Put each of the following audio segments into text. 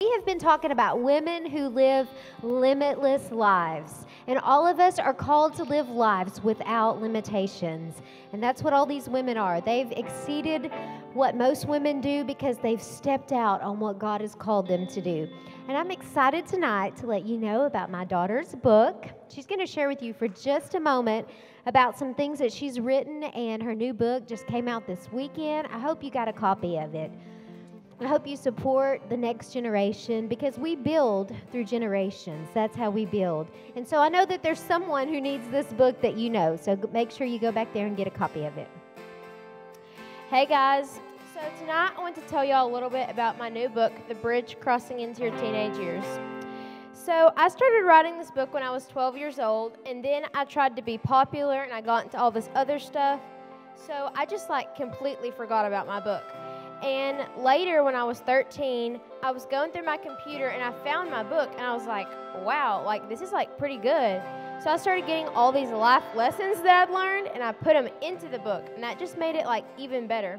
We have been talking about women who live limitless lives. And all of us are called to live lives without limitations. And that's what all these women are. They've exceeded what most women do because they've stepped out on what God has called them to do. And I'm excited tonight to let you know about my daughter's book. She's going to share with you for just a moment about some things that she's written, and her new book just came out this weekend. I hope you got a copy of it. I hope you support the next generation, because we build through generations. That's how we build. And so I know that there's someone who needs this book that you know. So make sure you go back there and get a copy of it. Hey guys, so tonight I want to tell y'all a little bit about my new book, The Bridge Crossing into Your Teenage Years. So I started writing this book when I was 12 years old, and then I tried to be popular and I got into all this other stuff. So I just completely forgot about my book. And later, when I was 13, I was going through my computer and I found my book, and I was like, wow, this is pretty good. So I started getting all these life lessons that I'd learned, and I put them into the book, and that just made it even better.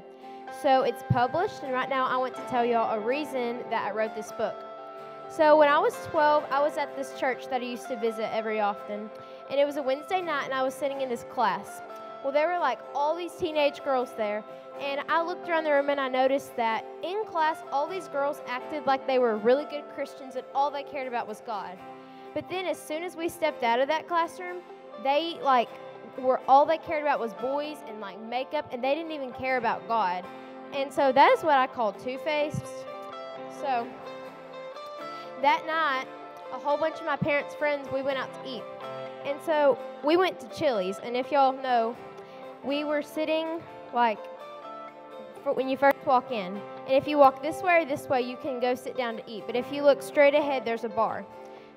So it's published, and right now I want to tell y'all a reason that I wrote this book. So when I was 12, I was at this church that I used to visit every often, and it was a Wednesday night, and I was sitting in this class. Well, there were all these teenage girls there, and I looked around the room and I noticed that in class, all these girls acted like they were really good Christians and all they cared about was God. But then as soon as we stepped out of that classroom, they were all they cared about was boys and makeup, and they didn't even care about God. And so that is what I call two-faced. So that night, a whole bunch of my parents' friends, we went out to eat. And so we went to Chili's, and if y'all know, we were sitting when you first walk in. And if you walk this way or this way, you can go sit down to eat. But if you look straight ahead, there's a bar.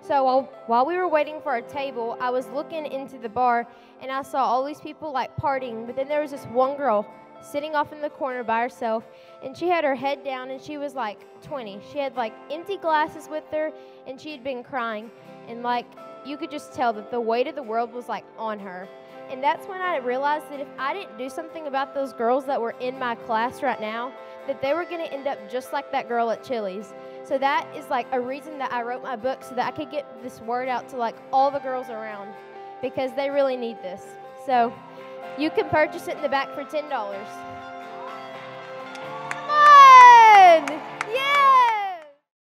So while we were waiting for our table, I was looking into the bar, and I saw all these people partying. But then there was this one girl sitting off in the corner by herself, and she had her head down, and she was 20. She had empty glasses with her, and she had been crying. And you could just tell that the weight of the world was on her. And that's when I realized that if I didn't do something about those girls that were in my class right now, that they were going to end up just like that girl at Chili's. So that is a reason that I wrote my book, so that I could get this word out to all the girls around, because they really need this. So you can purchase it in the back for $10. Come on!